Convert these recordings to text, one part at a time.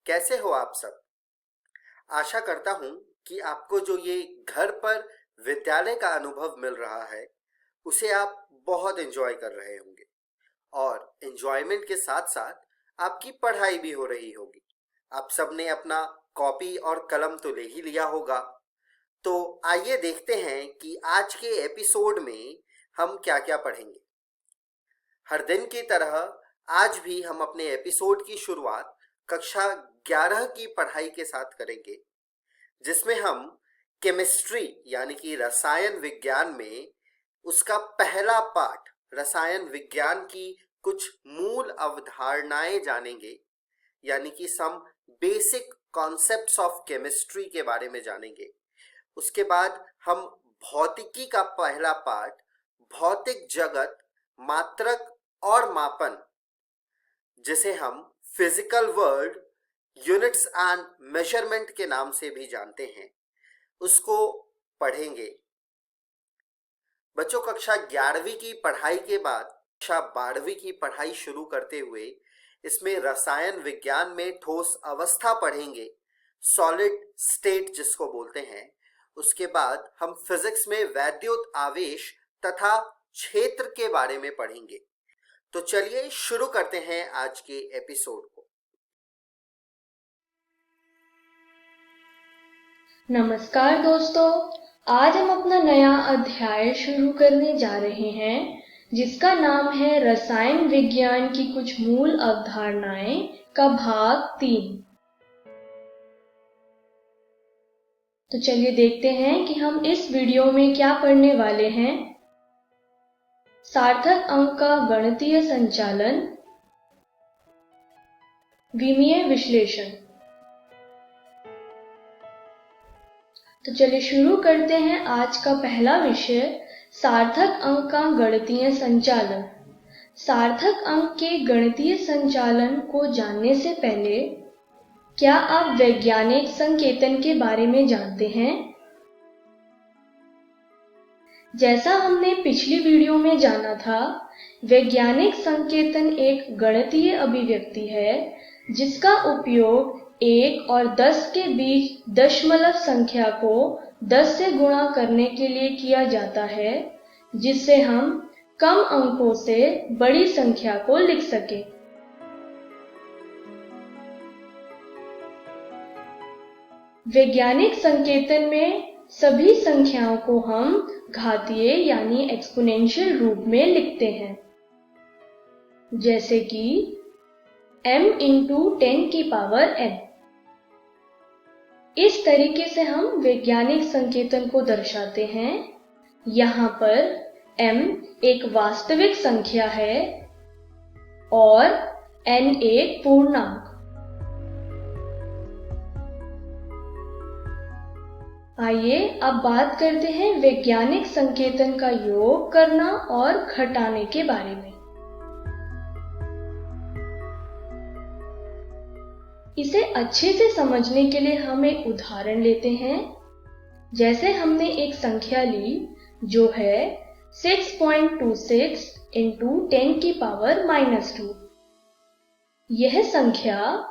कैसे हो आप सब। आशा करता हूँ कि आपको जो ये घर पर विद्यालय का अनुभव मिल रहा है उसे आप बहुत एंजॉय कर रहे होंगे और एंजॉयमेंट के साथ साथ आपकी पढ़ाई भी हो रही होगी। आप सब ने अपना कॉपी और कलम तो ले ही लिया होगा। तो आइए देखते हैं कि आज के एपिसोड में हम क्या क्या पढ़ेंगे। हर दिन की तरह आज भी हम अपने एपिसोड की शुरुआत कक्षा 11 की पढ़ाई के साथ करेंगे, जिसमें हम केमिस्ट्री यानी कि रसायन विज्ञान में उसका पहला पाठ रसायन विज्ञान की कुछ मूल अवधारणाएं जानेंगे, यानी कि some basic concepts of chemistry के बारे में जानेंगे। उसके बाद हम भौतिकी का पहला पाठ भौतिक जगत, मात्रक और मापन, जिसे हम physical world, units and measurement के नाम से भी जानते हैं, उसको पढ़ेंगे। बच्चों, कक्षा 11वीं की पढ़ाई के बाद कक्षा 12वीं की पढ़ाई शुरू करते हुए इसमें रसायन विज्ञान में ठोस अवस्था पढ़ेंगे, सॉलिड स्टेट जिसको बोलते हैं। उसके बाद हम फिजिक्स में वैद्युत आवेश तथा क्षेत्र के बारे में पढ़ेंगे। तो चलिए शुरू करते हैं आज के एपिसोड को। नमस्कार दोस्तों, आज हम अपना नया अध्याय शुरू करने जा रहे हैं जिसका नाम है रसायन विज्ञान की कुछ मूल अवधारणाएं का भाग 3। तो चलिए देखते हैं कि हम इस वीडियो में क्या पढ़ने वाले हैं। सार्थक अंक का गणितीय संचालन, विमीय विश्लेषण। तो चलिए शुरू करते हैं आज का पहला विषय, सार्थक अंक का गणितीय संचालन। सार्थक अंक के गणितीय संचालन को जानने से पहले क्या आप वैज्ञानिक संकेतन के बारे में जानते हैं? जैसा हमने पिछली वीडियो में जाना था, वैज्ञानिक संकेतन एक गणितीय अभिव्यक्ति है जिसका उपयोग 1 और 10 के बीच दशमलव संख्या को 10 से गुणा करने के लिए किया जाता है, जिससे हम कम अंकों से बड़ी संख्या को लिख सकें। वैज्ञानिक संकेतन में सभी संख्याओं को हम घातीय यानी एक्सपोनेंशियल रूप में लिखते हैं, जैसे कि m × 10 की पावर n। इस तरीके से हम वैज्ञानिक संकेतन को दर्शाते हैं। यहाँ पर m एक वास्तविक संख्या है और n एक पूर्णांक। आइए अब बात करते हैं वैज्ञानिक संकेतन का योग करना और घटाने के बारे में। इसे अच्छे से समझने के लिए हम एक उदाहरण लेते हैं। जैसे हमने एक संख्या ली जो है 6.26 × 10 की पावर -2। यह संख्या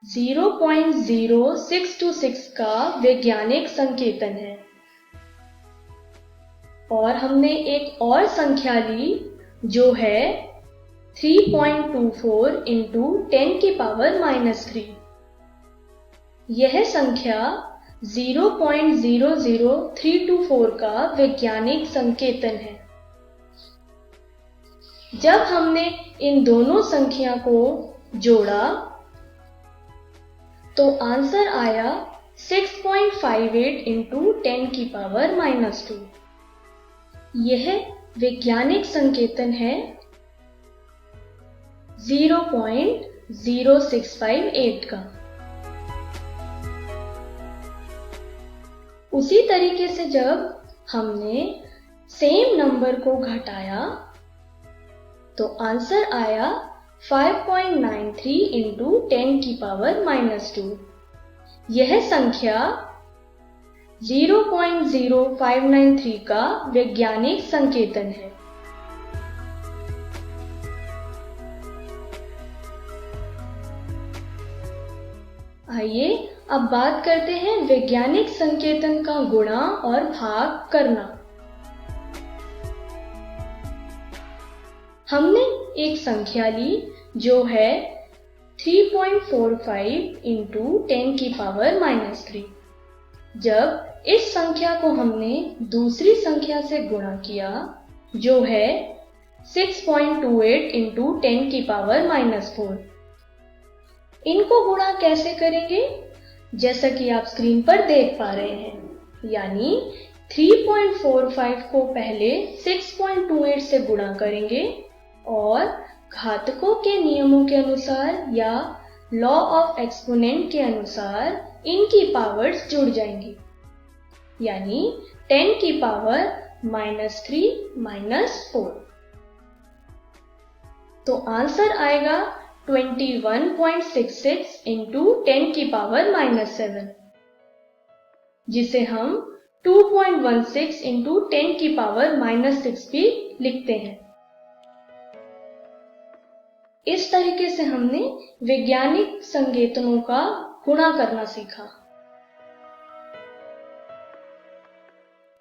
0.0626 का वैज्ञानिक संकेतन है। और हमने एक और संख्या ली जो है 3.24 × 10 की पावर -3। यह संख्या 0.00324 का वैज्ञानिक संकेतन है। जब हमने इन दोनों संख्या को जोड़ा तो आंसर आया 6.58 × 10 की पावर -2। यह वैज्ञानिक संकेतन है 0.0658 का। उसी तरीके से जब हमने सेम नंबर को घटाया तो आंसर आया 5.93 × 10 की पावर -2। यह संख्या 0.0593 का वैज्ञानिक संकेतन है। आइए अब बात करते हैं वैज्ञानिक संकेतन का गुणा और भाग करना। हमने एक संख्या ली जो है 3.45 इंटू 10 की पावर -3। जब इस संख्या को हमने दूसरी संख्या से गुणा किया जो है 6.28 इंटू 10 की पावर -4, इनको गुणा कैसे करेंगे? जैसा कि आप स्क्रीन पर देख पा रहे हैं, यानी 3.45 को पहले 6.28 से गुणा करेंगे और घातकों के नियमों के अनुसार या लॉ ऑफ एक्सपोनेंट के अनुसार इनकी पावर्स जुड़ जाएंगी, यानी 10 की पावर -3 -4। तो आंसर आएगा 21.66 इंटू 10 की पावर -7, जिसे हम 2.16 इंटू 10 की पावर -6 भी लिखते हैं। इस तरीके से हमने वैज्ञानिक संकेतनों का गुणा करना सीखा।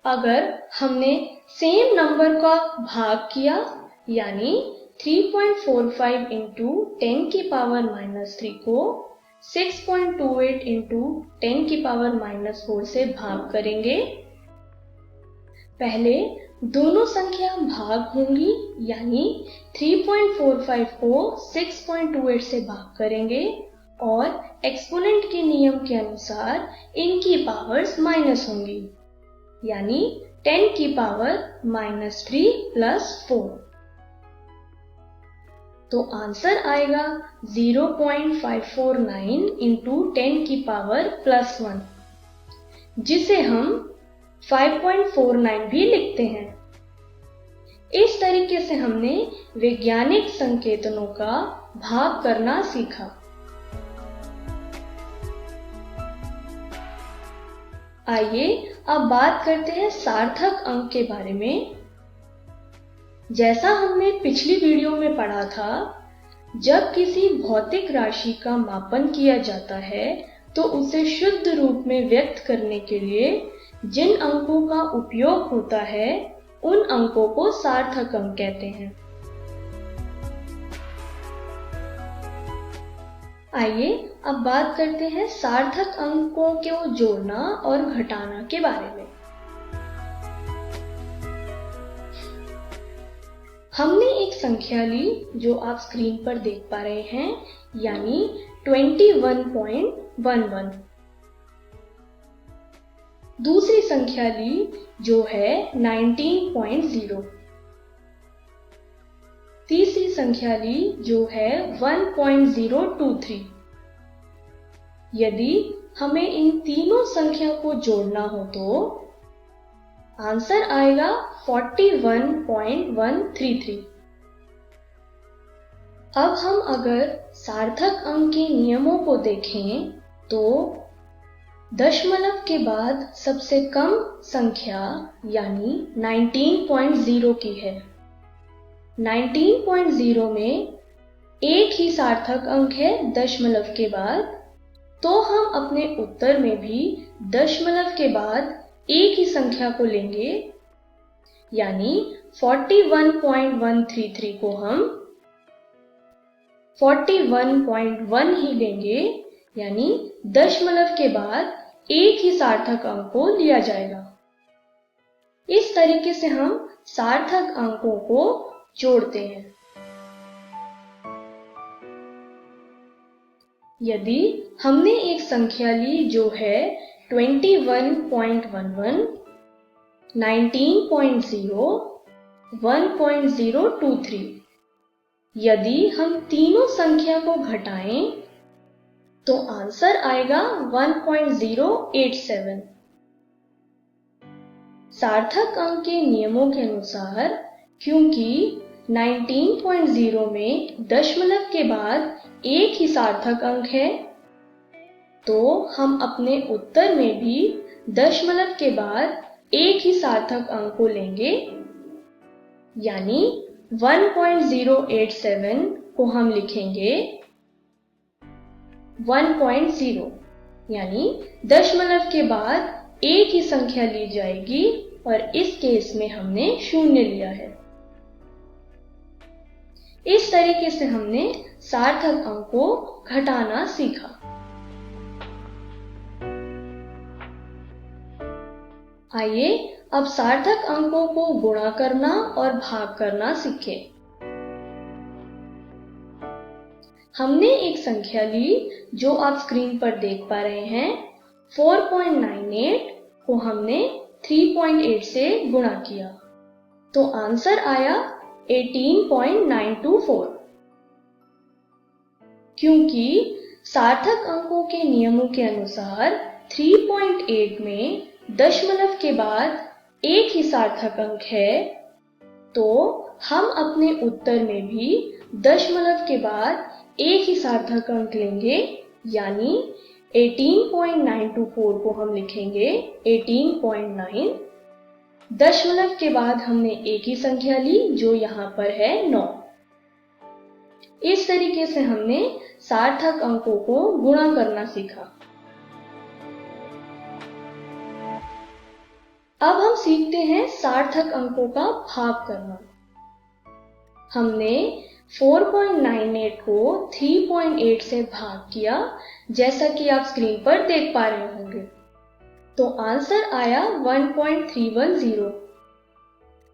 अगर हमने सेम नंबर का भाग किया, यानी 3.45 इंटू 10 की पावर -3 को 6.28 इंटू 10 की पावर -4 से भाग करेंगे। पहले दोनों संख्या भाग होंगी, यानी 3.45 को 6.28 से भाग करेंगे और एक्सपोनेंट के नियम के अनुसार इनकी पावर्स माइनस होंगी, यानी 10 की पावर -3 + 4। तो आंसर आएगा 0.549 इंटू 10 की पावर +1, जिसे हम 5.49 भी लिखते हैं। इस तरीके से हमने वैज्ञानिक संकेतनों का भाग करना सीखा। आइए अब बात करते हैं सार्थक अंक के बारे में। जैसा हमने पिछली वीडियो में पढ़ा था, जब किसी भौतिक राशि का मापन किया जाता है तो उसे शुद्ध रूप में व्यक्त करने के लिए जिन अंकों का उपयोग होता है उन अंकों को सार्थक अंक कहते हैं। आइए अब बात करते हैं सार्थक अंकों को जोड़ना और घटाना के बारे में। हमने एक संख्या ली जो आप स्क्रीन पर देख पा रहे हैं, यानी 21.11। दूसरी संख्या ली जो है 19.0। तीसरी संख्या ली जो है 1.023। यदि हमें इन तीनों संख्या को जोड़ना हो तो आंसर आएगा 41.133। अब हम अगर सार्थक अंक के नियमों को देखें तो दशमलव के बाद सबसे कम संख्या यानी 19.0 की है। 19.0 में एक ही सार्थक अंक है दशमलव के बाद, तो हम अपने उत्तर में भी दशमलव के बाद एक ही संख्या को लेंगे, यानी 41.133 को हम 41.1 ही लेंगे, यानी दशमलव के बाद एक ही सार्थक अंक को लिया जाएगा। इस तरीके से हम सार्थक अंकों को जोड़ते हैं। यदि हमने एक संख्या ली जो है 21.11, 19.0, 1.023, यदि हम तीनों संख्या को घटाएं तो आंसर आएगा 1.087। सार्थक अंक के नियमों के अनुसार क्योंकि 19.0 में दशमलव के बाद एक ही सार्थक अंक है, तो हम अपने उत्तर में भी दशमलव के बाद एक ही सार्थक अंक को लेंगे, यानी 1.087 को हम लिखेंगे 1.0, यानी दशमलव के बाद एक ही संख्या ली जाएगी और इस केस में हमने 0 लिया है। इस तरीके से हमने सार्थक अंक को घटाना सीखा। आइए अब सार्थक अंकों को गुणा करना और भाग करना सीखें। हमने एक संख्या ली जो आप स्क्रीन पर देख पा रहे हैं। 4.98 को हमने 3.8 से गुणा किया तो आंसर आया 18.924। क्योंकि सार्थक अंकों के नियमों के अनुसार 3.8 में दशमलव के बाद एक ही सार्थक अंक है, तो हम अपने उत्तर में भी दशमलव के बाद एक ही सार्थक अंक लेंगे, यानी 18.924 को हम लिखेंगे 18.9। दशमलव के बाद हमने एक ही संख्या ली जो यहाँ पर है 9। इस तरीके से हमने सार्थक अंकों को गुणा करना सीखा। अब हम सीखते हैं सार्थक अंकों का भाग करना। हमने 4.98 को 3.8 से भाग किया, जैसा कि आप स्क्रीन पर देख पा रहे होंगे, तो आंसर आया 1.310।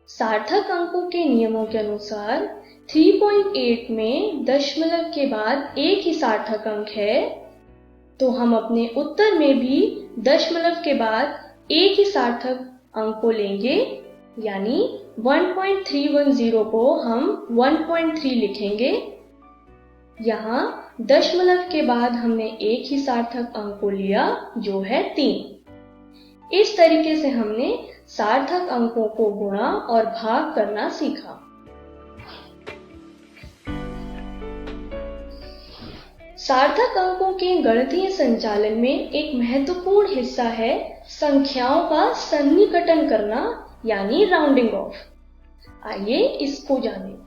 सार्थक अंकों के नियमों के अनुसार 3.8 में दशमलव के बाद एक ही सार्थक अंक है, तो हम अपने उत्तर में भी दशमलव के बाद एक ही सार्थक अंक को लेंगे, यानी 1.310 को हम 1.3 लिखेंगे। यहाँ दशमलव के बाद हमने एक ही सार्थक अंक को लिया जो है 3। इस तरीके से हमने सार्थक अंकों को गुणा और भाग करना सीखा। सार्थक अंकों के गणितीय संचालन में एक महत्वपूर्ण हिस्सा है संख्याओं का सन्निकटन करना, यानी राउंडिंग ऑफ। आइए इसको जानें।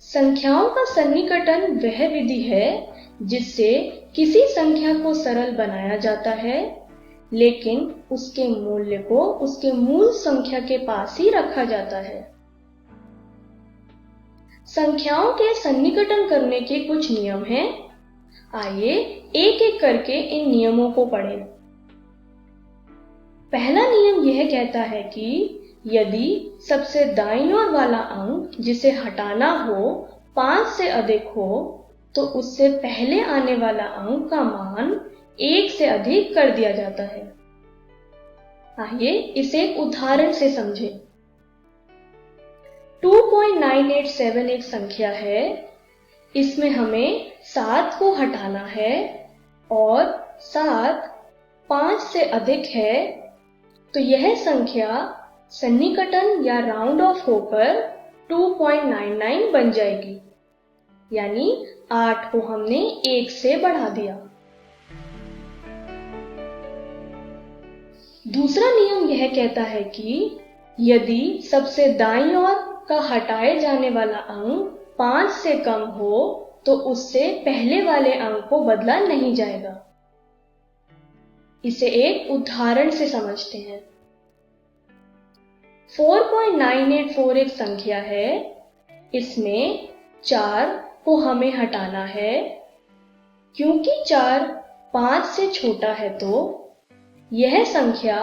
संख्याओं का सन्निकटन वह विधि है जिससे किसी संख्या को सरल बनाया जाता है, लेकिन उसके मूल्य को उसके मूल संख्या के पास ही रखा जाता है। संख्याओं के सन्निकटन करने के कुछ नियम हैं। आइए एक एक करके इन नियमों को पढ़ें। पहला नियम यह कहता है कि यदि सबसे दाईं ओर वाला अंक जिसे हटाना हो 5 से अधिक हो, तो उससे पहले आने वाला अंक का मान 1 से अधिक कर दिया जाता है। आइए इसे एक उदाहरण से समझें। 2.987 एक संख्या है। इसमें हमें 7 को हटाना है और 7 5 से अधिक है, तो यह संख्या सन्निकटन या राउंड ऑफ होकर 2.99 बन जाएगी, यानी 8 को हमने 1 से बढ़ा दिया। दूसरा नियम यह कहता है कि यदि सबसे दाईं ओर का हटाए जाने वाला अंक 5 से कम हो, तो उससे पहले वाले अंक को बदला नहीं जाएगा। इसे एक उदाहरण से समझते हैं। 4.984 एक संख्या है। इसमें 4 को हमें हटाना है। क्योंकि 4 5 से छोटा है, तो यह संख्या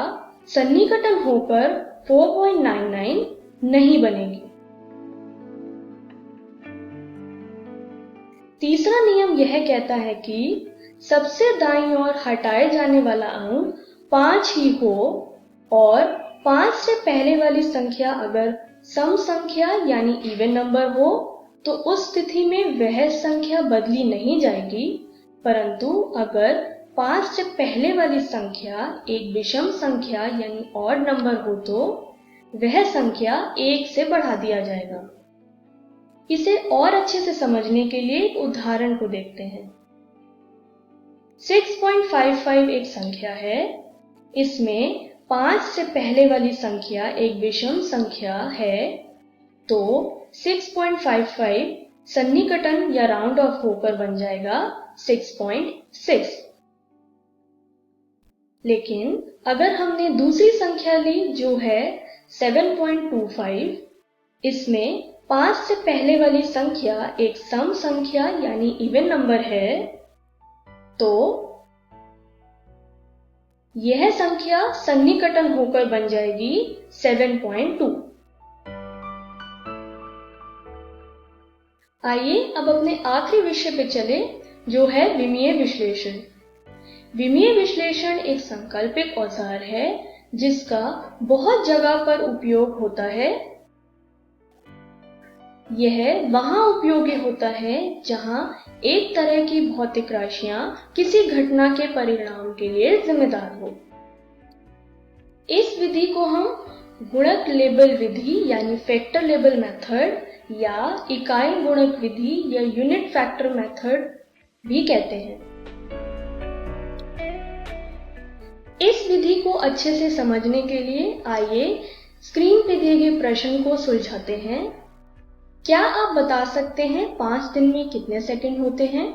सन्निकटन होकर 4.99 नहीं बनेगी। तीसरा नियम यह कहता है कि सबसे दाईं ओर हटाए जाने वाला अंक 5 ही हो और 5 से पहले वाली संख्या अगर सम संख्या यानी इवन नंबर हो, तो उस स्थिति में वह संख्या बदली नहीं जाएगी। परंतु अगर 5 से पहले वाली संख्या एक विषम संख्या यानी ऑड नंबर हो, तो वह संख्या 1 से बढ़ा दिया जाएगा। इसे और अच्छे से समझने के लिए एक उदाहरण को देखते हैं। 6.55 एक संख्या है। इसमें 5 से पहले वाली संख्या एक विषम संख्या है, तो 6.55 सन्निकटन या राउंड ऑफ होकर बन जाएगा 6.6। लेकिन अगर हमने दूसरी संख्या ली जो है 7.25, इसमें 5 से पहले वाली संख्या एक सम संख्या यानी इवन नंबर है, तो यह संख्या सन्निकटन होकर बन जाएगी 7.2। आइए अब अपने आखिरी विषय पे चले जो है विमीय विश्लेषण। विमीय विश्लेषण एक सांकल्पिक औजार है जिसका बहुत जगह पर उपयोग होता है। यह वहां उपयोगी होता है जहां एक तरह की भौतिक राशियां किसी घटना के परिणाम के लिए जिम्मेदार हो। इस विधि को हम गुणक लेबल विधि यानी फैक्टर लेबल मेथड या इकाई गुणक विधि या यूनिट फैक्टर मेथड भी कहते हैं। इस विधि को अच्छे से समझने के लिए आइए स्क्रीन पे दिए गए प्रश्न को सुलझाते हैं। क्या आप बता सकते हैं 5 दिन में कितने सेकंड होते हैं?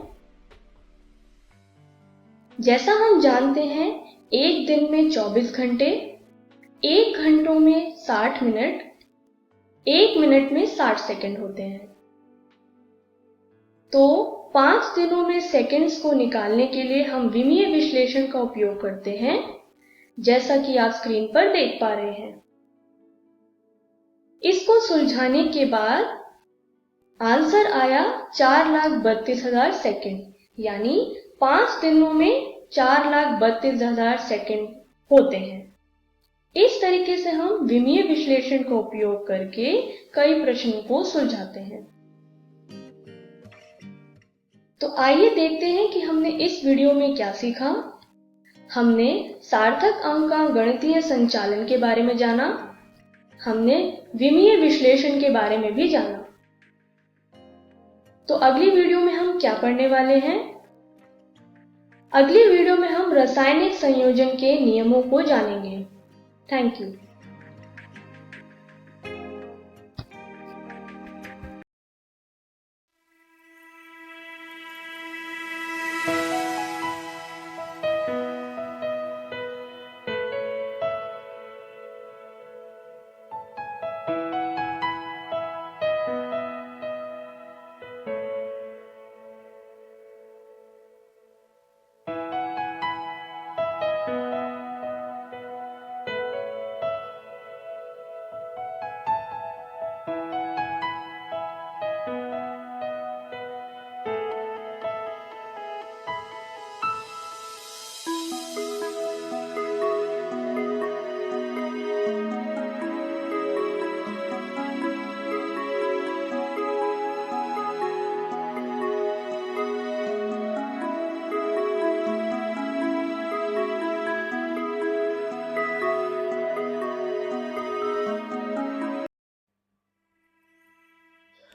जैसा हम जानते हैं, एक दिन में 24 घंटे, 1 घंटों में 60 मिनट, 1 मिनट में 60 सेकंड होते हैं। तो 5 दिनों में सेकंड्स को निकालने के लिए हम विमीय विश्लेषण का उपयोग करते हैं, जैसा कि आप स्क्रीन पर देख पा रहे हैं। इसको सुलझाने के बाद आंसर आया 4,32,000 सेकंड, यानी 5 दिनों में 4,32,000 सेकंड होते हैं। इस तरीके से हम विमीय विश्लेषण का उपयोग करके कई प्रश्नों को सुलझाते हैं। तो आइए देखते हैं कि हमने इस वीडियो में क्या सीखा। हमने सार्थक अंक का गणितीय संचालन के बारे में जाना, हमने विमीय विश्लेषण के बारे में भी जाना। तो अगली वीडियो में हम क्या पढ़ने वाले हैं? अगली वीडियो में हम रासायनिक संयोजन के नियमों को जानेंगे। Thank you.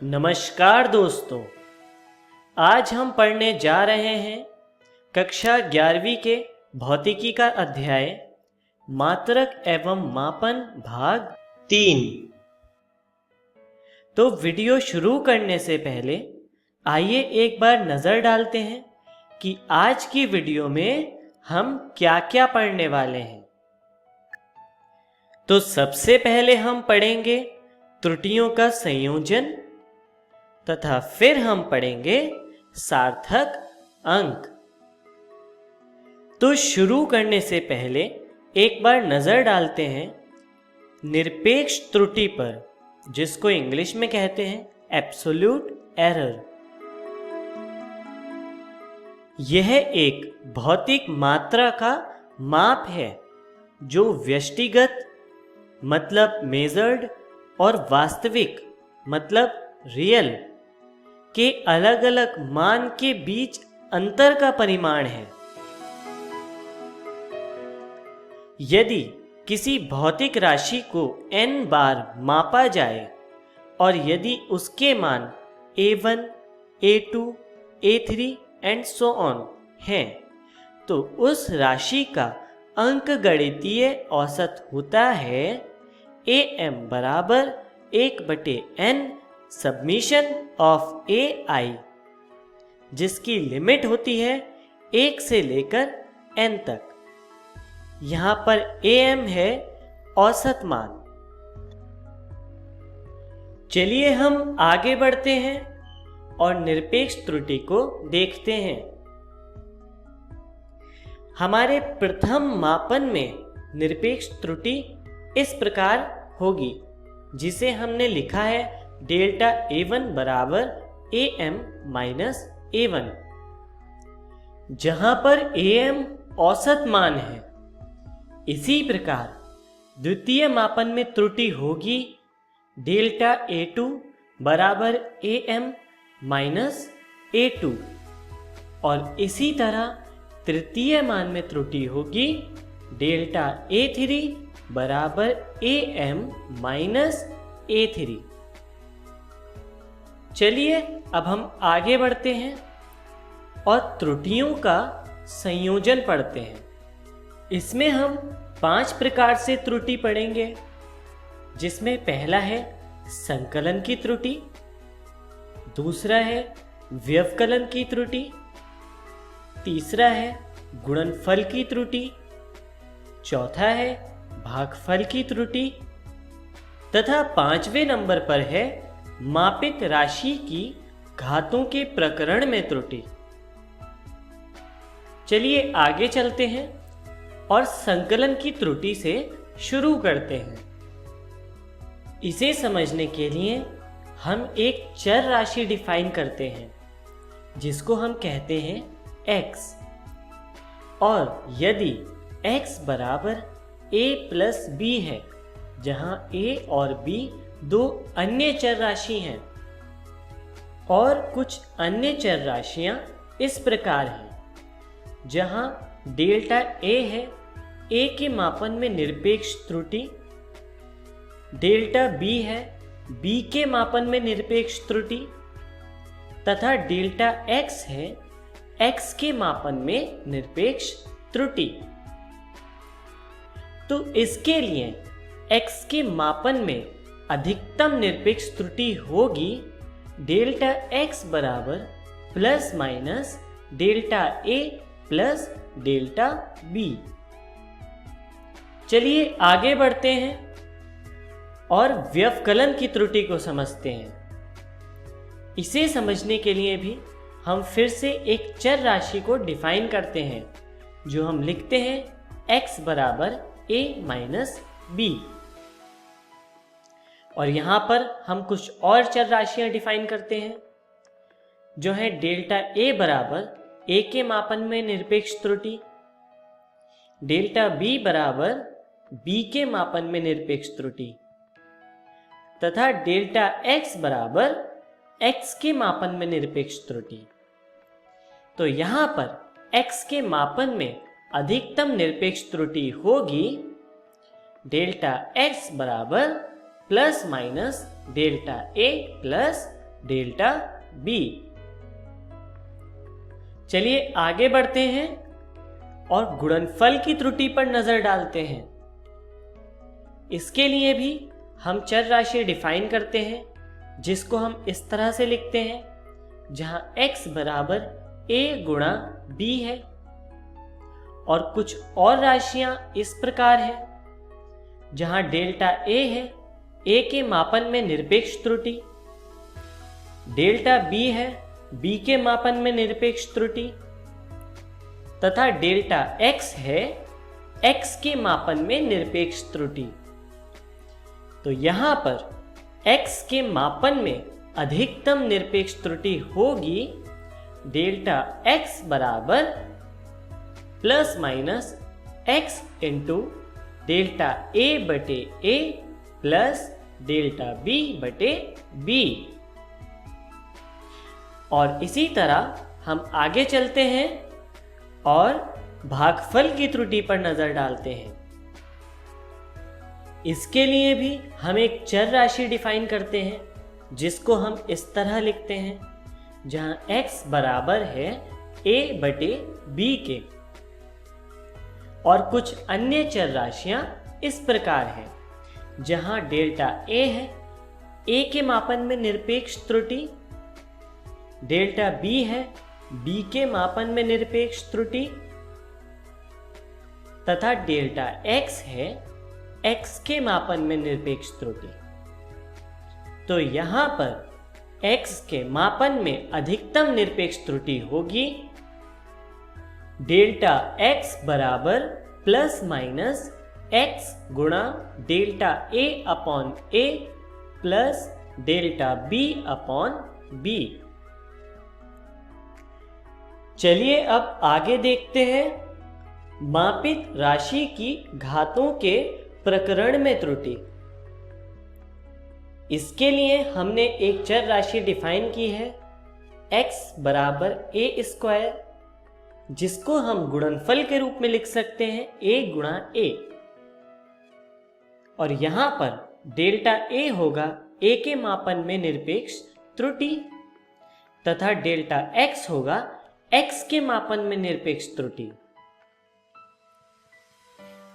नमस्कार दोस्तों, आज हम पढ़ने जा रहे हैं कक्षा 11वीं के भौतिकी का अध्याय मात्रक एवं मापन भाग 3। तो वीडियो शुरू करने से पहले आइए एक बार नज़र डालते हैं कि आज की वीडियो में हम क्या क्या पढ़ने वाले हैं। तो सबसे पहले हम पढ़ेंगे त्रुटियों का संयोजन तथा फिर हम पढ़ेंगे सार्थक अंक। तो शुरू करने से पहले एक बार नजर डालते हैं निरपेक्ष त्रुटि पर, जिसको इंग्लिश में कहते हैं एब्सोल्यूट एरर। यह एक भौतिक मात्रा का माप है जो व्यष्टिगत मतलब मेजर्ड और वास्तविक मतलब रियल के अलग अलग मान के बीच अंतर का परिमाण है। यदि किसी भौतिक राशि को n बार मापा जाए और यदि उसके मान a1, a2, a3 and so on हैं, तो उस राशि का अंकगणितीय औसत होता है am बराबर 1/n सबमिशन ऑफ ai, जिसकी लिमिट होती है 1 से लेकर n तक। यहाँ पर am है औसत मान। चलिए हम आगे बढ़ते हैं और निरपेक्ष त्रुटि को देखते हैं। हमारे प्रथम मापन में निरपेक्ष त्रुटि इस प्रकार होगी, जिसे हमने लिखा है डेल्टा A1 बराबर AM माइनस A1, जहां पर AM औसत मान है। इसी प्रकार द्वितीय मापन में त्रुटि होगी डेल्टा A2 बराबर AM माइनस A2, और इसी तरह तृतीय मान में त्रुटि होगी डेल्टा A3 बराबर AM माइनस A3। चलिए अब हम आगे बढ़ते हैं और त्रुटियों का संयोजन पढ़ते हैं। इसमें हम 5 प्रकार से त्रुटि पढ़ेंगे, जिसमें पहला है संकलन की त्रुटि, दूसरा है व्यवकलन की त्रुटि, तीसरा है गुणनफल की त्रुटि, चौथा है भागफल की त्रुटि, तथा 5वें नंबर पर है मापित राशि की घातों के प्रकरण में त्रुटि। चलिए आगे चलते हैं और संकलन की त्रुटि से शुरू करते हैं। इसे समझने के लिए हम एक चर राशि डिफाइन करते हैं, जिसको हम कहते हैं x, और यदि x बराबर a प्लस b है, जहां a और b दो अन्य चर राशि हैं, और कुछ अन्य चर राशियां इस प्रकार हैं, जहां डेल्टा a है a के मापन में निरपेक्ष त्रुटि, डेल्टा b है b के मापन में निरपेक्ष त्रुटि, तथा डेल्टा x है x के मापन में निरपेक्ष त्रुटि। तो इसके लिए x के मापन में अधिकतम निरपेक्ष त्रुटि होगी डेल्टा x बराबर plus minus delta a plus delta b। चलिए आगे बढ़ते हैं और व्यवकलन की त्रुटि को समझते हैं। इसे समझने के लिए भी हम फिर से एक चर राशि को डिफाइन करते हैं, जो हम लिखते हैं x बराबर a माइनस b, और यहाँ पर हम कुछ और चर राशियां डिफाइन करते हैं, जो है डेल्टा a बराबर a के मापन में निरपेक्ष त्रुटि, डेल्टा b बराबर b के मापन में निरपेक्ष त्रुटि, तथा डेल्टा x बराबर x के मापन में निरपेक्ष त्रुटि। तो यहाँ पर x के मापन में अधिकतम निरपेक्ष त्रुटि होगी डेल्टा x बराबर plus minus delta a plus delta b। चलिए आगे बढ़ते हैं और गुणनफल की त्रुटि पर नजर डालते हैं। इसके लिए भी हम चर राशि डिफाइन करते हैं, जिसको हम इस तरह से लिखते हैं, जहां x बराबर a गुणा b है, और कुछ और राशियां इस प्रकार हैं, जहां डेल्टा a है a के मापन में निरपेक्ष त्रुटि, डेल्टा b है b के मापन में निरपेक्ष त्रुटि, तथा डेल्टा x है x के मापन में निरपेक्ष त्रुटि। तो यहाँ पर x के मापन में अधिकतम निरपेक्ष त्रुटि होगी डेल्टा x बराबर plus minus x into delta a बटे a प्लस डेल्टा b बटे b। और इसी तरह हम आगे चलते हैं और भागफल की त्रुटि पर नजर डालते हैं। इसके लिए भी हम एक चर राशि डिफाइन करते हैं, जिसको हम इस तरह लिखते हैं, जहां x बराबर है a बटे b के, और कुछ अन्य चर राशियां इस प्रकार हैं, जहां डेल्टा a है a के मापन में निरपेक्ष त्रुटि, डेल्टा b है b के मापन में निरपेक्ष त्रुटि तथा डेल्टा x है x के मापन में निरपेक्ष त्रुटि। तो यहां पर x के मापन में अधिकतम निरपेक्ष त्रुटि होगी डेल्टा x बराबर प्लस माइनस x गुणा delta a upon a plus delta b upon b। चलिए अब आगे देखते हैं मापित राशि की घातों के प्रकरण में त्रुटि। इसके लिए हमने एक चर राशि डिफाइन की है x बराबर a स्क्वायर, जिसको हम गुणनफल के रूप में लिख सकते हैं a गुणा a। और यहां पर डेल्टा a होगा a के मापन में निरपेक्ष त्रुटि तथा डेल्टा x होगा x के मापन में निरपेक्ष त्रुटि।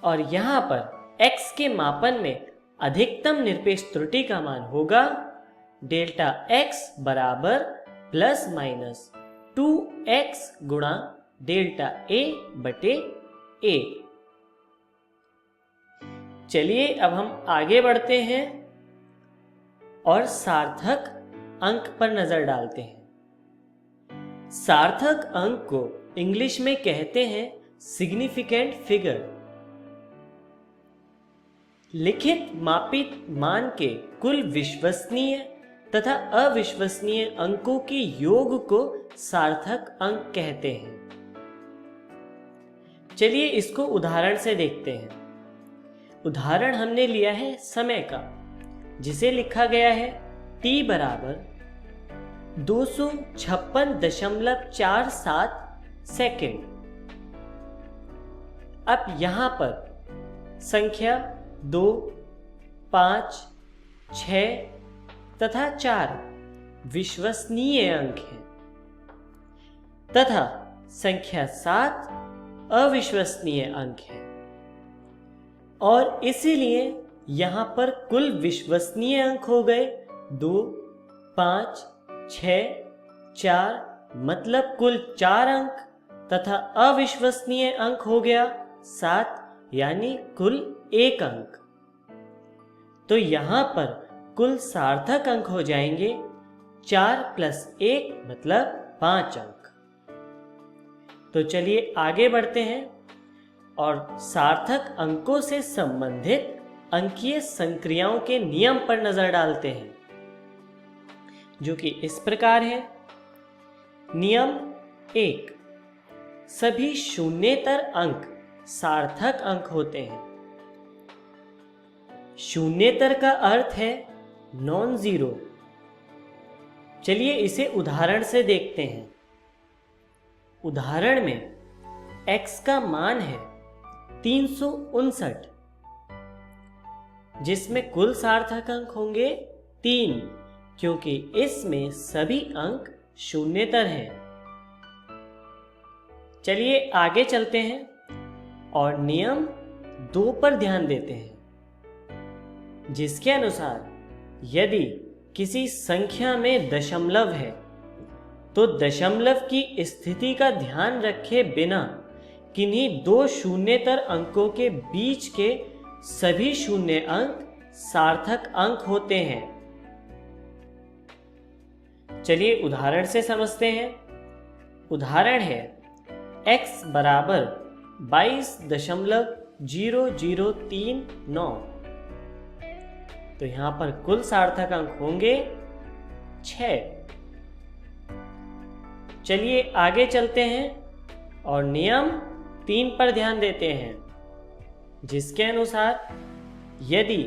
और यहां पर x के मापन में अधिकतम निरपेक्ष त्रुटि का मान होगा डेल्टा x बराबर प्लस माइनस 2x गुणा डेल्टा a बटे a। चलिए अब हम आगे बढ़ते हैं और सार्थक अंक पर नजर डालते हैं। सार्थक अंक को इंग्लिश में कहते हैं सिग्निफिकेंट फिगर। लिखित मापित मान के कुल विश्वसनीय तथा अविश्वसनीय अंकों के योग को सार्थक अंक कहते हैं। चलिए इसको उदाहरण से देखते हैं। उदाहरण हमने लिया है समय का, जिसे लिखा गया है t बराबर 256.47 सेकेंड। अब यहां पर संख्या 2, 5, 6 तथा 4 विश्वसनीय अंक हैं तथा संख्या 7 अविश्वसनीय अंक है, और इसीलिए यहां पर कुल विश्वसनीय अंक हो गए 2, 5, 6, 4, मतलब कुल 4 अंक तथा अविश्वसनीय अंक हो गया 7, यानी कुल 1 अंक। तो यहां पर कुल सार्थक अंक हो जाएंगे 4 + 1 मतलब 5 अंक। तो चलिए आगे बढ़ते हैं और सार्थक अंकों से संबंधित अंकीय संक्रियाओं के नियम पर नजर डालते हैं, जो कि इस प्रकार है। नियम 1, सभी शून्येतर अंक सार्थक अंक होते हैं। शून्येतर का अर्थ है नॉन जीरो। चलिए इसे उदाहरण से देखते हैं। उदाहरण में x का मान है 359, जिसमें कुल सार्थक अंक होंगे 3, क्योंकि इसमें सभी अंक शून्येतर हैं। चलिए आगे चलते हैं और नियम 2 पर ध्यान देते हैं, जिसके अनुसार यदि किसी संख्या में दशमलव है तो दशमलव की स्थिति का ध्यान रखे बिना किन्हीं 2 शून्येतर अंकों के बीच के सभी शून्य अंक सार्थक अंक होते हैं। चलिए उदाहरण से समझते हैं। उदाहरण है x बराबर 22.0039। तो यहां पर कुल सार्थक अंक होंगे 6। चलिए आगे चलते हैं और नियम 3 पर ध्यान देते हैं, जिसके अनुसार यदि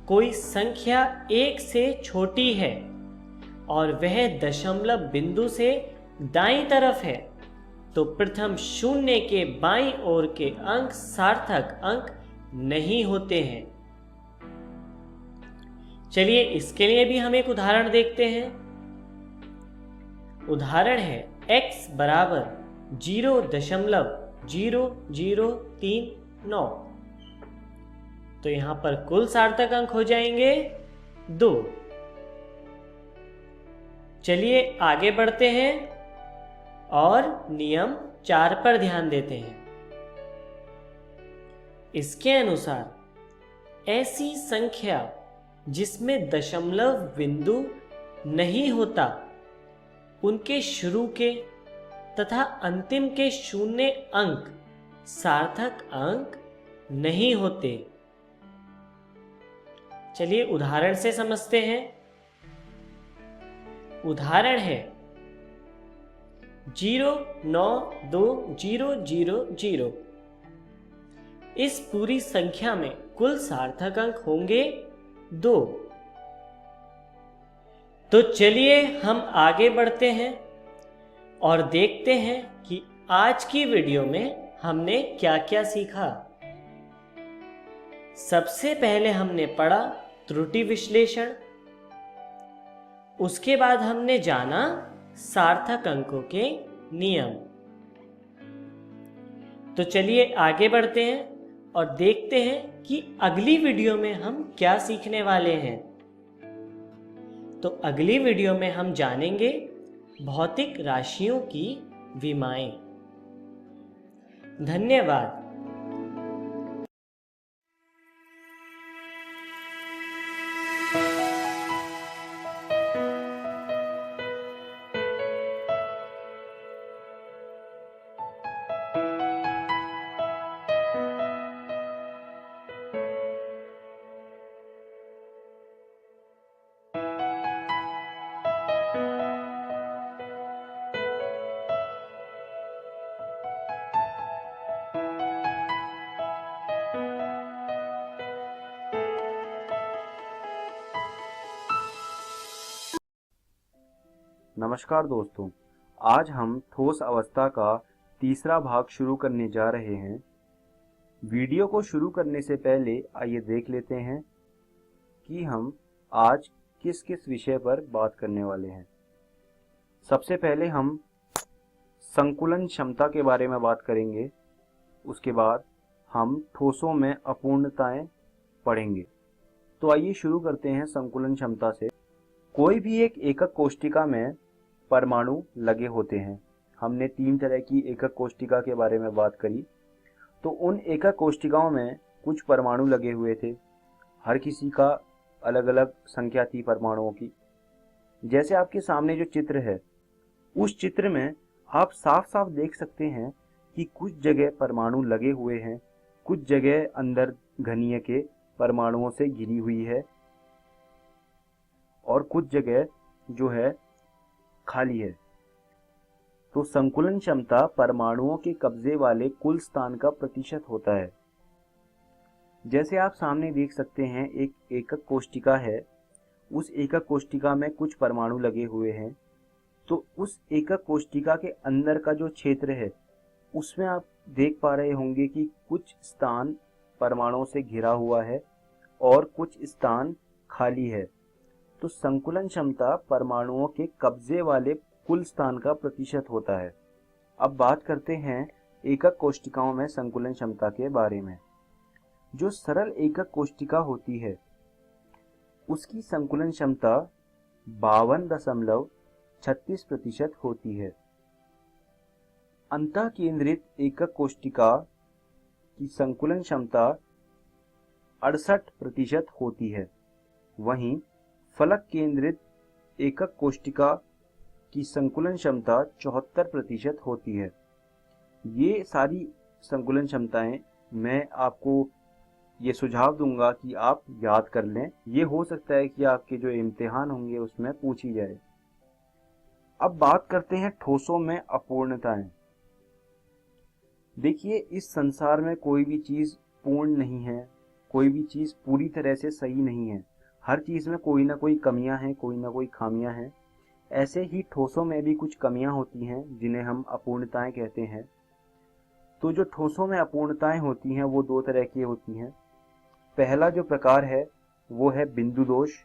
कोई संख्या 1 से छोटी है और वह दशमलव बिंदु से दाईं तरफ है तो प्रथम शून्य के बाईं ओर के अंक सार्थक अंक नहीं होते हैं। चलिए इसके लिए भी हम एक उदाहरण देखते हैं। उदाहरण है x बराबर 0.0039। तो यहां पर कुल सार्थक अंक हो जाएंगे 2। चलिए आगे बढ़ते हैं और नियम 4 पर ध्यान देते हैं। इसके अनुसार ऐसी संख्या जिसमें दशमलव बिंदु नहीं होता, उनके शुरू के तथा अंतिम के शून्य अंक सार्थक अंक नहीं होते। चलिए उदाहरण से समझते हैं। उदाहरण है 0920000। इस पूरी संख्या में कुल सार्थक अंक होंगे 2। तो चलिए हम आगे बढ़ते हैं और देखते हैं कि आज की वीडियो में हमने क्या क्या सीखा। सबसे पहले हमने पढ़ा त्रुटि विश्लेषण। उसके बाद हमने जाना सार्थक अंकों के नियम। तो चलिए आगे बढ़ते हैं और देखते हैं कि अगली वीडियो में हम क्या सीखने वाले हैं। तो अगली वीडियो में हम जानेंगे भौतिक राशियों की विमाएं। धन्यवाद। नमस्कार दोस्तों, आज हम ठोस अवस्था का तीसरा भाग शुरू करने जा रहे हैं। वीडियो को शुरू करने से पहले आइए देख लेते हैं कि हम आज किस किस विषय पर बात करने वाले हैं। सबसे पहले हम संकुलन क्षमता के बारे में बात करेंगे। उसके बाद हम ठोसों में अपूर्णताएं पढ़ेंगे। तो आइए शुरू करते हैं संकुलन क्षमता से। कोई भी एक एकक कोष्ठिका में परमाणु लगे होते हैं। हमने 3 तरह की एकक कोष्ठिका के बारे में बात करी। तो उन एकक कोष्ठिकाओं में कुछ परमाणु लगे हुए थे। हर किसी का अलग अलग संख्या थी परमाणुओं की। जैसे आपके सामने जो चित्र है, उस चित्र में आप साफ साफ देख सकते हैं कि कुछ जगह परमाणु लगे हुए हैं, कुछ जगह अंदर घनीय के परमाणुओं से घिरी हुई है और कुछ जगह जो है खाली है। तो संकुलन क्षमता परमाणुओं के कब्जे वाले कुल स्थान का प्रतिशत होता है। जैसे आप सामने देख सकते हैं, एक एकक कोष्ठिका है। उस एकक कोष्ठिका में कुछ परमाणु लगे हुए हैं। तो उस एकक कोष्ठिका के अंदर का जो क्षेत्र है, उसमें आप देख पा रहे होंगे कि कुछ स्थान परमाणुओं से घिरा हुआ है और कुछ स्थान खाली है। तो संकुलन क्षमता परमाणुओं के कब्जे वाले कुल स्थान का प्रतिशत होता है। अब बात करते हैं एकक कोष्ठिकाओं में संकुलन क्षमता के बारे में। जो सरल एकक कोष्ठिका होती है, उसकी संकुलन क्षमता 52.36% होती है। अंतः केंद्रित एकक कोष्ठिका की संकुलन क्षमता 68% होती है। वहीं फलक केंद्रित एकक कोष्ठिका की संकुलन क्षमता 74% होती है। ये सारी संकुलन क्षमताएं मैं आपको ये सुझाव दूंगा कि आप याद कर लें। ये हो सकता है कि आपके जो इम्तिहान होंगे उसमें पूछी जाए। अब बात करते हैं ठोसों में अपूर्णताएं। देखिए, इस संसार में कोई भी चीज पूर्ण नहीं है, कोई भी चीज पूरी तरह से सही नहीं है। हर चीज में कोई ना कोई कमियां हैं, कोई ना कोई खामियां हैं। ऐसे ही ठोसों में भी कुछ कमियां होती हैं जिन्हें हम अपूर्णताएं कहते हैं। तो जो ठोसों में अपूर्णताएं होती हैं वो 2 तरह की होती हैं। पहला जो प्रकार है वो है बिंदु दोष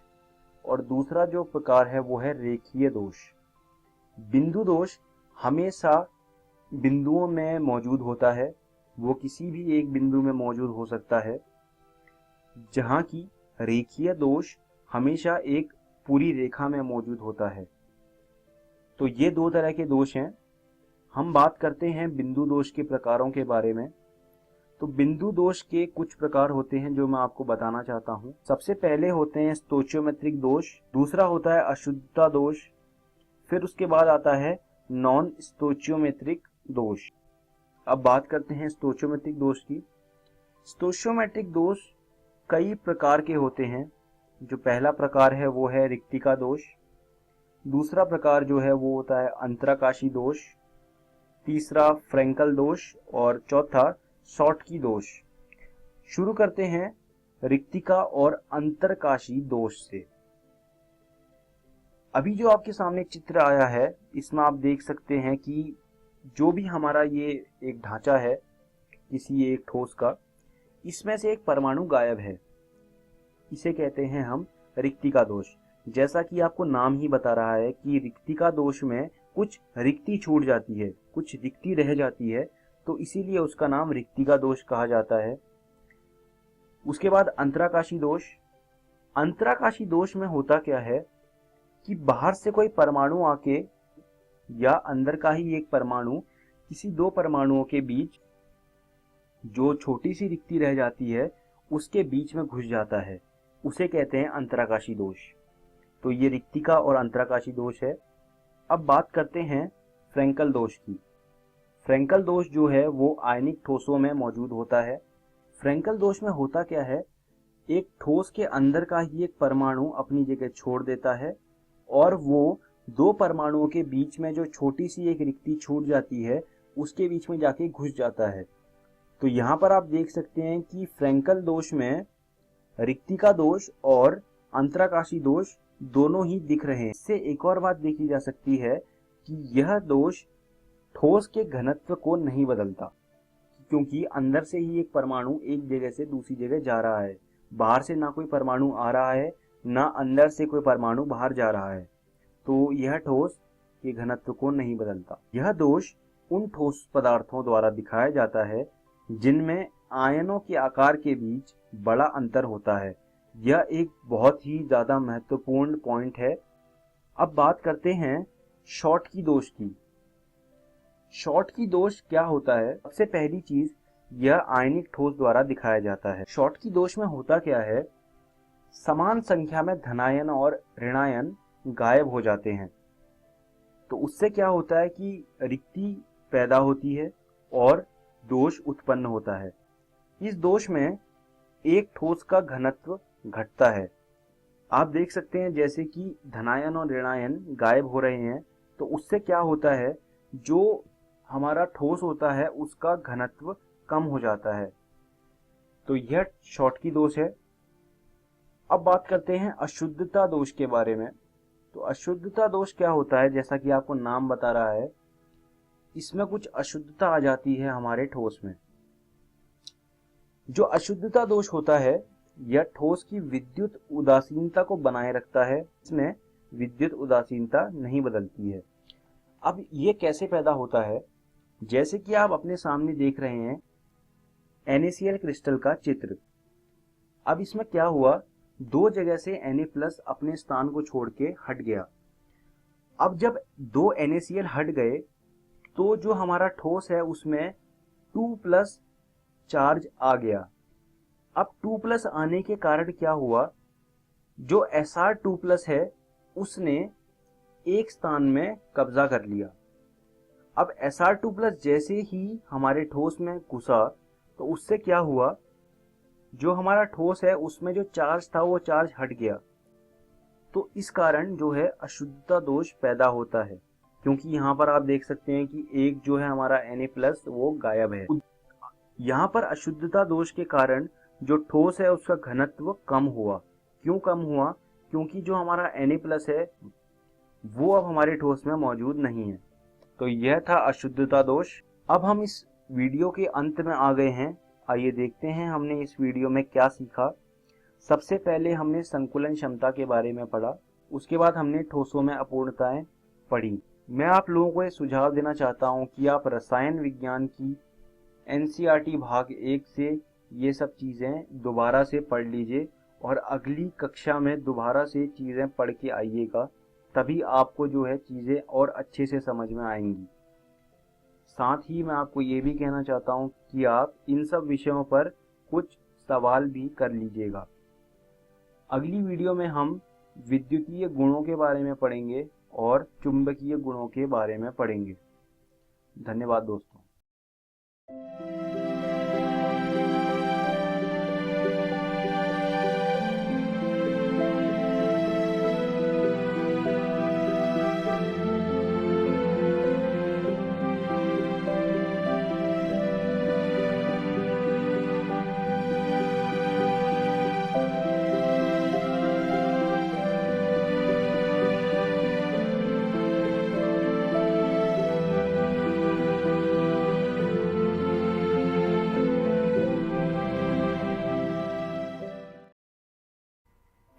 और दूसरा जो प्रकार है वो है रेखीय दोष। बिंदु दोष हमेशा बिंदुओं में मौजूद होता है। वो किसी भी एक बिंदु में मौजूद हो सकता है, जहां की रेखीय दोष हमेशा एक पूरी रेखा में मौजूद होता है। तो ये 2 तरह के दोष हैं। हम बात करते हैं बिंदु दोष के प्रकारों के बारे में। तो बिंदु दोष के कुछ प्रकार होते हैं जो मैं आपको बताना चाहता हूँ। सबसे पहले होते हैं स्टोचियोमेट्रिक दोष, दूसरा होता है अशुद्धता दोष, फिर उसके बाद आता है नॉन स्टोचियोमेट्रिक दोष। अब बात करते हैं स्टोचियोमेट्रिक दोष की। स्टोचियोमेट्रिक दोष कई प्रकार के होते हैं। जो पहला प्रकार है वो है रिक्तिका दोष, दूसरा प्रकार जो है वो होता है अंतराकाशी दोष, तीसरा फ्रेंकल दोष और चौथा शॉटकी दोष। शुरू करते हैं रिक्तिका और अंतरकाशी दोष से। अभी जो आपके सामने एक चित्र आया है, इसमें आप देख सकते हैं कि जो भी हमारा ये एक ढांचा है किसी एक ठोस का, इसमें से एक परमाणु गायब है। इसे कहते हैं हम रिक्तिका दोष। जैसा कि आपको नाम ही बता रहा है कि रिक्तिका दोष में कुछ रिक्ति छूट जाती है, कुछ रिक्ति रह जाती है, तो इसीलिए उसका नाम रिक्तिका दोष कहा जाता है। उसके बाद अंतराकाशी दोष। अंतराकाशी दोष में होता क्या है कि बाहर से कोई परमाणु आके या अंदर का ही एक परमाणु किसी दो परमाणुओं के बीच जो छोटी सी रिक्ति रह जाती है उसके बीच में घुस जाता है, उसे कहते हैं अंतराकाशी दोष। तो ये रिक्तिका और अंतराकाशी दोष है। अब बात करते हैं फ्रेंकल दोष की। फ्रेंकल दोष जो है वो आयनिक ठोसों में मौजूद होता है। फ्रेंकल दोष में होता क्या है, एक ठोस के अंदर का ही एक परमाणु अपनी जगह छोड़ देता है और वो दो परमाणुओं के बीच में जो छोटी सी एक रिक्ति छूट जाती है उसके बीच में जाके घुस जाता है। तो यहाँ पर आप देख सकते हैं कि फ्रेंकल दोष में रिक्तिका दोष और अंतराकाशी दोष दोनों ही दिख रहे हैं। इससे एक और बात देखी जा सकती है कि यह दोष ठोस के घनत्व को नहीं बदलता, क्योंकि अंदर से ही एक परमाणु एक जगह से दूसरी जगह जा रहा है। बाहर से ना कोई परमाणु आ रहा है, ना अंदर से कोई परमाणु बाहर जा रहा है, तो यह ठोस के घनत्व को नहीं बदलता। यह दोष उन ठोस पदार्थों द्वारा दिखाया जाता है जिनमें आयनों के आकार के बीच बड़ा अंतर होता है। यह एक बहुत ही ज्यादा महत्वपूर्ण पॉइंट है। अब बात करते हैं शॉटकी दोष की। शॉटकी दोष क्या होता है? सबसे पहली चीज, यह आयनिक ठोस द्वारा दिखाया जाता है। शॉटकी दोष में होता क्या है, समान संख्या में धनायन और ऋणायन गायब हो जाते हैं। तो उससे क्या होता है कि रिक्ति पैदा होती है और दोष उत्पन्न होता है। इस दोष में एक ठोस का घनत्व घटता है। आप देख सकते हैं जैसे कि धनायन और ऋणायन गायब हो रहे हैं, तो उससे क्या होता है, जो हमारा ठोस होता है उसका घनत्व कम हो जाता है। तो यह शॉटकी दोष है। अब बात करते हैं अशुद्धता दोष के बारे में। तो अशुद्धता दोष क्या होता है, जैसा कि आपको नाम बता रहा है, इसमें कुछ अशुद्धता आ जाती है हमारे ठोस में। जो अशुद्धता दोष होता है यह ठोस की विद्युत उदासीनता को बनाए रखता है। इसमें विद्युत उदासीनता नहीं बदलती है। अब ये कैसे पैदा होता है, जैसे कि आप अपने सामने देख रहे हैं NaCl क्रिस्टल का चित्र। अब इसमें क्या हुआ, दो जगह से Na+ अपने स्थान को छोड़ के हट गया। अब जब दो NaCl हट गए तो जो हमारा ठोस है उसमें 2+ चार्ज आ गया। अब 2+ आने के कारण क्या हुआ, जो Sr2+ है उसने एक स्थान में कब्जा कर लिया। अब Sr2+ जैसे ही हमारे ठोस में घुसा तो उससे क्या हुआ, जो हमारा ठोस है उसमें जो चार्ज था वो चार्ज हट गया। तो इस कारण जो है अशुद्धता दोष पैदा होता है, क्योंकि यहाँ पर आप देख सकते हैं कि एक जो है हमारा Na+ वो गायब है। यहाँ पर अशुद्धता दोष के कारण जो ठोस है उसका घनत्व कम हुआ। क्यों कम हुआ, क्योंकि जो हमारा Na+ है वो अब हमारे ठोस में मौजूद नहीं है। तो यह था अशुद्धता दोष। अब हम इस वीडियो के अंत में आ गए हैं। आइए देखते हैं हमने इस वीडियो में क्या सीखा। सबसे पहले हमने संकुलन क्षमता के बारे में पढ़ा, उसके बाद हमने ठोसों में अपूर्णताएं पढ़ी। मैं आप लोगों को ये सुझाव देना चाहता हूं कि आप रसायन विज्ञान की NCERT भाग 1 से ये सब चीज़ें दोबारा से पढ़ लीजिए और अगली कक्षा में दोबारा से चीज़ें पढ़ के आइएगा, तभी आपको जो है चीज़ें और अच्छे से समझ में आएंगी। साथ ही मैं आपको ये भी कहना चाहता हूँ कि आप इन सब विषयों पर कुछ सवाल भी कर लीजिएगा। अगली वीडियो में हम विद्युतीय गुणों के बारे में पढ़ेंगे और चुंबकीय गुणों के बारे में पढ़ेंगे। धन्यवाद दोस्तों।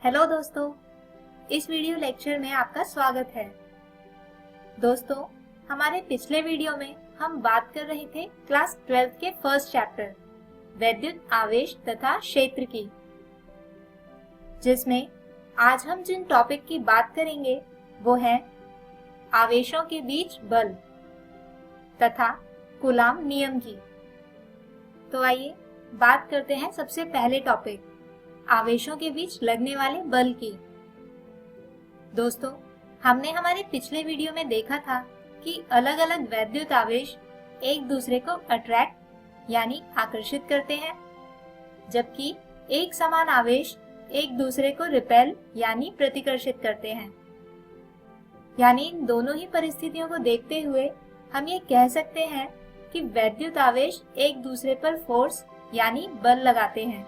हेलो दोस्तों, इस वीडियो लेक्चर में आपका स्वागत है। दोस्तों, हमारे पिछले वीडियो में हम बात कर रहे थे क्लास 12 के फर्स्ट चैप्टर वैद्युत आवेश तथा क्षेत्र की, जिसमें आज हम जिन टॉपिक की बात करेंगे वो है आवेशों के बीच बल तथा कूलाम नियम की। तो आइए बात करते हैं सबसे पहले टॉपिक आवेशों के बीच लगने वाले बल की। दोस्तों, हमने हमारे पिछले वीडियो में देखा था कि अलग अलग वैद्युत आवेश एक दूसरे को अट्रैक्ट यानी आकर्षित करते हैं, जबकि एक समान आवेश एक दूसरे को रिपेल यानी प्रतिकर्षित करते हैं। यानी इन दोनों ही परिस्थितियों को देखते हुए हम ये कह सकते हैं कि वैद्युत आवेश एक दूसरे पर फोर्स यानी बल लगाते हैं।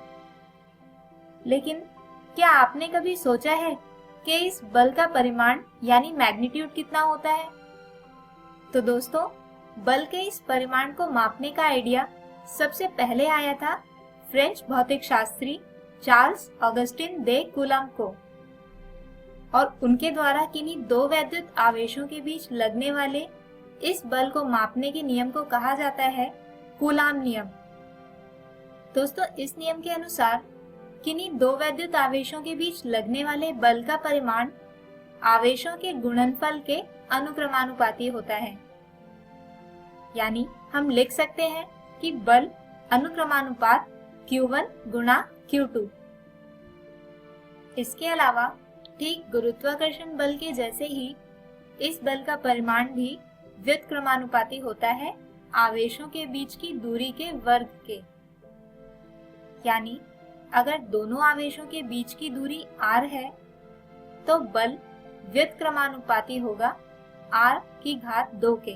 लेकिन क्या आपने कभी सोचा है कि इस बल का परिमाण यानी मैग्नीट्यूड कितना होता है? तो दोस्तों, बल के इस परिमाण को मापने का आइडिया सबसे पहले आया था फ्रेंच भौतिक शास्त्री चार्ल्स ऑगस्टिन दे कूलम्ब को, और उनके द्वारा किन्हीं दो वैद्युत आवेशों के बीच लगने वाले इस बल को मापने के नियम को कहा जाता है कूलाम नियम। दोस्तों, इस नियम के अनुसार किन्हीं दो वैद्युत आवेशों के बीच लगने वाले बल का परिमाण आवेशों के गुणनफल के अनुक्रमानुपाती होता है। यानी हम लिख सकते हैं कि बल अनुक्रमानुपात Q1 गुणा Q2। इसके अलावा ठीक गुरुत्वाकर्षण बल के जैसे ही इस बल का परिमाण भी व्युत्क्रमानुपाती होता है आवेशों के बीच की दूरी के वर्ग के। यानी अगर दोनों आवेशों के बीच की दूरी r है तो बल व्युत्क्रमानुपाती होगा r की घात 2 के।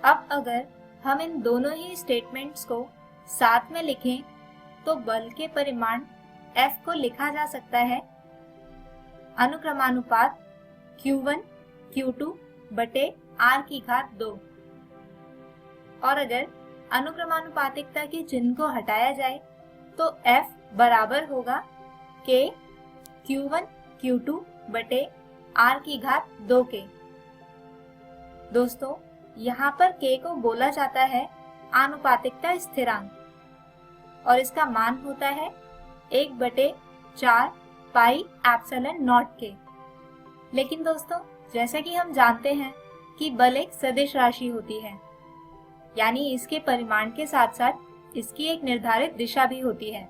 अब अगर हम इन दोनों ही स्टेटमेंट्स को साथ में लिखें तो बल के परिमाण F को लिखा जा सकता है अनुक्रमानुपात Q1 Q2 बटे r की घात 2। और अगर अनुक्रमानुपातिकता के चिन्ह को हटाया जाए तो F बराबर होगा K Q1 Q2 बटे R की घात 2 के। दोस्तों, यहाँ पर K को बोला जाता है आनुपातिकता स्थिरांक और इसका मान होता है 1/4 पाई एप्सिलॉन नॉट के। लेकिन दोस्तों, जैसा कि हम जानते हैं कि बल एक सदिश राशि होती है, यानी इसके परिमाण के साथ साथ इसकी एक निर्धारित दिशा भी होती है।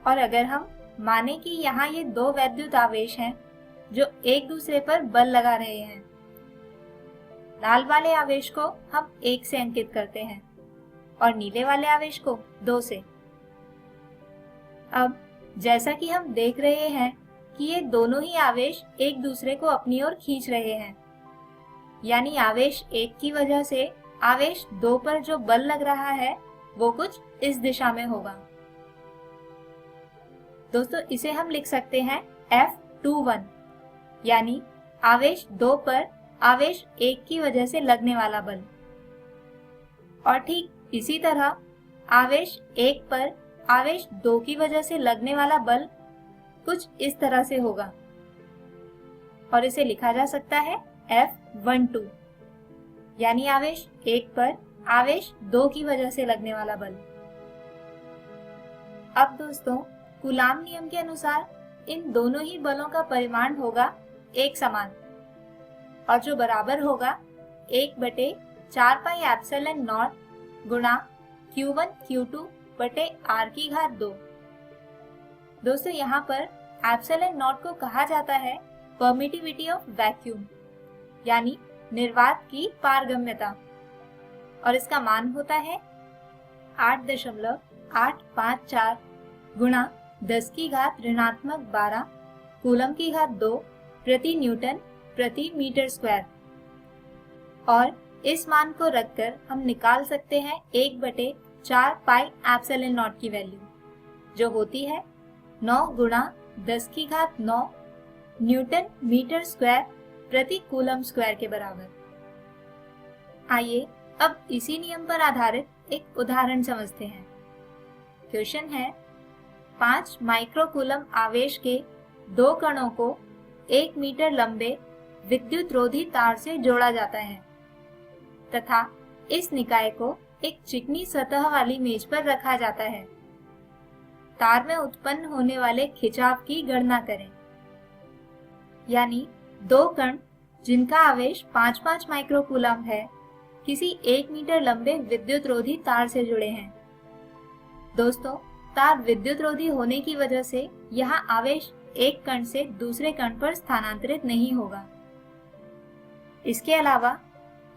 और अगर हम माने कि यहाँ ये दो वैद्युत आवेश हैं जो एक दूसरे पर बल लगा रहे हैं, लाल वाले आवेश को हम 1 से अंकित करते हैं और नीले वाले आवेश को 2 से। अब जैसा कि हम देख रहे हैं कि ये दोनों ही आवेश एक दूसरे को अपनी ओर खींच रहे हैं, यानी आवेश 1 की वजह से आवेश 2 पर जो बल लग रहा है वो कुछ इस दिशा में होगा। दोस्तों, इसे हम लिख सकते हैं F21, यानी आवेश 2 पर आवेश 1 की वजह से लगने वाला बल। और ठीक इसी तरह आवेश 1 पर आवेश 2 की वजह से लगने वाला बल कुछ इस तरह से होगा और इसे लिखा जा सकता है F12, यानी आवेश 1 पर आवेश 2 की वजह से लगने वाला बल। अब दोस्तों, कूलाम नियम के अनुसार इन दोनों ही बलों का परिमाण होगा एक समान और जो बराबर होगा 1/4 4 पाई एप्सिलॉन नॉट गुणा Q1 Q2 बटे R की घात 2। दोस्तों यहाँ पर एप्सिलॉन नॉट को कहा जाता है परमिटिविटी ऑफ वैक्यूम, यानी निर्वात की पारगम्यता, और इसका मान होता है 8.854 गुणा 10 की घात ऋणात्मक 12 कूलम की घात 2 प्रति न्यूटन प्रति मीटर स्क्वायर। और इस मान को रखकर हम निकाल सकते हैं 1/4 पाई एप्सिलॉन नॉट की वैल्यू, जो होती है 9 गुणा 10 की घात 9 न्यूटन मीटर स्क्वायर प्रति कूलम स्क्वायर के बराबर। आइए अब इसी नियम पर आधारित एक उदाहरण समझते हैं। क्वेश्चन है 5 माइक्रोकूलम आवेश के 2 कणों को 1 मीटर लंबे विद्युत रोधी तार से जोड़ा जाता है तथा इस निकाय को एक चिकनी सतह वाली मेज पर रखा जाता है। तार में उत्पन्न होने वाले खिंचाव की गणना करें। यानी 2 कण जिनका आवेश 5-5 माइक्रोकूलम है किसी 1 मीटर लंबे विद्युत रोधी तार से जुड़े हैं। दोस्तों, तार विद्युत रोधी होने की वजह से यहाँ आवेश एक कण से दूसरे कण पर स्थानांतरित नहीं होगा। इसके अलावा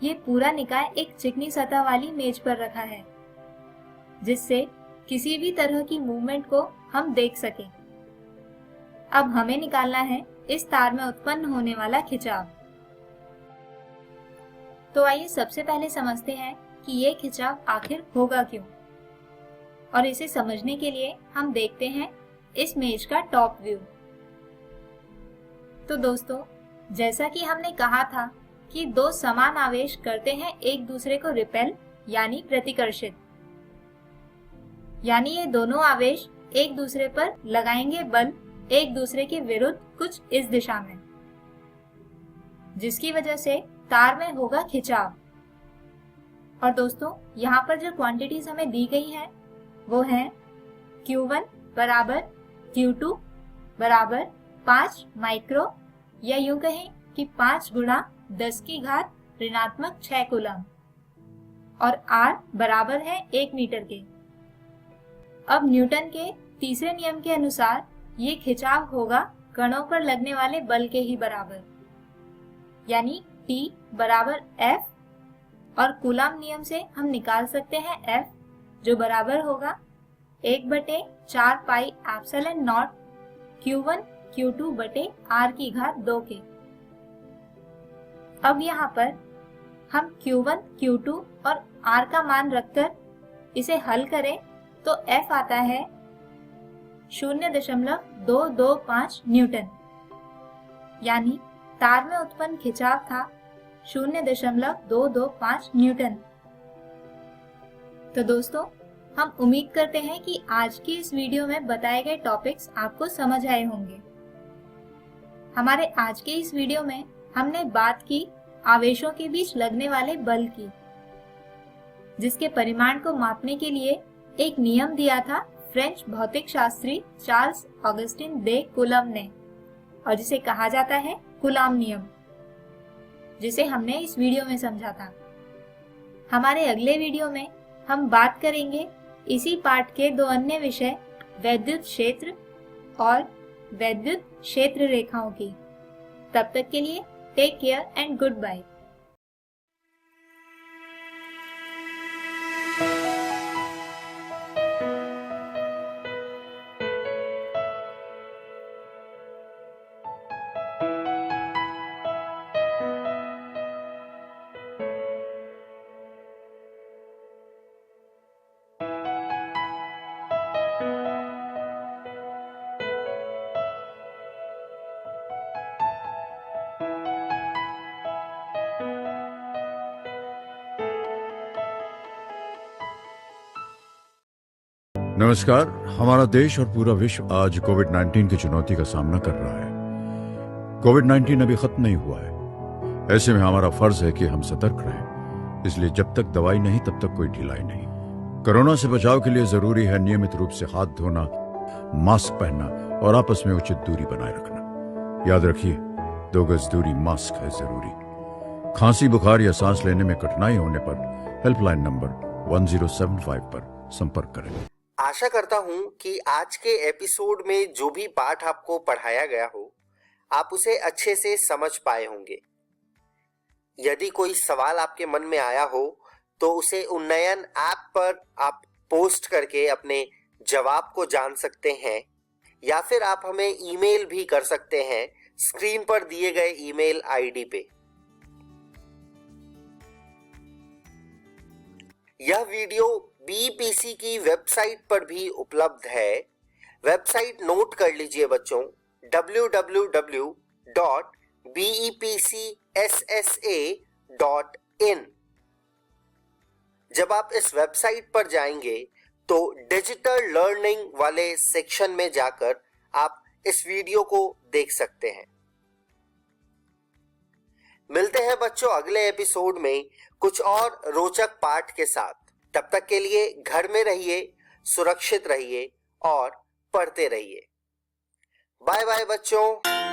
ये पूरा निकाय एक चिकनी सतह वाली मेज पर रखा है, जिससे किसी भी तरह की मूवमेंट को हम देख सकें। अब हमें निकालना है इस तार में उत्पन्न होने वाला खिंचाव। तो आइए सबसे पहले समझते हैं कि ये खिंचाव आखिर होगा क्यों, और इसे समझने के लिए हम देखते हैं इस मेज का टॉप व्यू। तो दोस्तों, जैसा कि हमने कहा था कि 2 समान आवेश करते हैं एक दूसरे को रिपेल यानी प्रतिकर्षित, यानी ये दोनों आवेश एक दूसरे पर लगाएंगे बल एक दूसरे के विरुद्ध कुछ इस दिशा में, जिसकी वजह से तार में होगा खिंचाव। और दोस्तों, यहाँ पर जो क्वांटिटीज हमें दी गई हैं वो हैं Q1 बराबर Q2 बराबर 5 माइक्रो, या यूं कहें कि 5 गुणा 10 की घात ऋणात्मक 6 कूलम, और R बराबर है 1 मीटर के। अब न्यूटन के तीसरे नियम के अनुसार ये खिंचाव होगा कणों पर लगने वाले बल के ही बराबर, यानी T बराबर F, और कूलम नियम से हम निकाल सकते हैं F, जो बराबर होगा 1/4 pi epsilon not Q1 Q2 बटे R की घात 2 के। अब यहाँ पर हम Q1 Q2 और R का मान रखकर इसे हल करें तो F आता है 0.225 न्यूटन, यानी तार में उत्पन्न खिंचाव था 0.225 न्यूटन। तो दोस्तों, हम उम्मीद करते हैं कि आज की इस वीडियो में बताए गए टॉपिक्स आपको समझ आए होंगे। हमारे आज के इस वीडियो में हमने बात की आवेशों के बीच लगने वाले बल की, जिसके परिमाण को मापने के लिए एक नियम दिया था फ्रेंच भौतिक शास्त्री चार्ल्स ऑगस्टिन दे कूलम ने, और जिसे कहा जाता है कूलम नियम, जिसे हमने इस वीडियो में समझा था। हमारे अगले वीडियो में हम बात करेंगे इसी पाठ के 2 अन्य विषय वैद्युत क्षेत्र और वैद्युत क्षेत्र रेखाओं की। तब तक के लिए take care and goodbye. नमस्कार। हमारा देश और पूरा विश्व आज कोविड-19 की चुनौती का सामना कर रहा है। कोविड-19 अभी खत्म नहीं हुआ है। ऐसे में हमारा फर्ज है कि हम सतर्क रहें। इसलिए जब तक दवाई नहीं तब तक कोई ढिलाई नहीं। कोरोना से बचाव के लिए जरूरी है नियमित रूप से हाथ धोना, मास्क पहनना और आपस में उचित दूरी बनाए रखना। याद रखिए, 2 गज दूरी मास्क है जरूरी। खांसी, बुखार या सांस लेने में कठिनाई होने पर हेल्पलाइन नंबर 1075 पर संपर्क करें। आशा करता हूं कि आज के एपिसोड में जो भी पाठ आपको पढ़ाया गया हो, आप उसे अच्छे से समझ पाए होंगे। यदि कोई सवाल आपके मन में आया हो तो उसे उन्नयन ऐप पर आप पोस्ट करके अपने जवाब को जान सकते हैं, या फिर आप हमें ईमेल भी कर सकते हैं स्क्रीन पर दिए गए ईमेल आईडी पे। यह वीडियो बीईपीसी की वेबसाइट पर भी उपलब्ध है। वेबसाइट नोट कर लीजिए बच्चों, www.bepcssa.in। जब आप इस वेबसाइट पर जाएंगे तो डिजिटल लर्निंग वाले सेक्शन में जाकर आप इस वीडियो को देख सकते हैं। मिलते हैं बच्चों अगले एपिसोड में कुछ और रोचक पाठ के साथ। तब तक के लिए घर में रहिए, सुरक्षित रहिए और पढ़ते रहिए। बाय बाय बच्चों।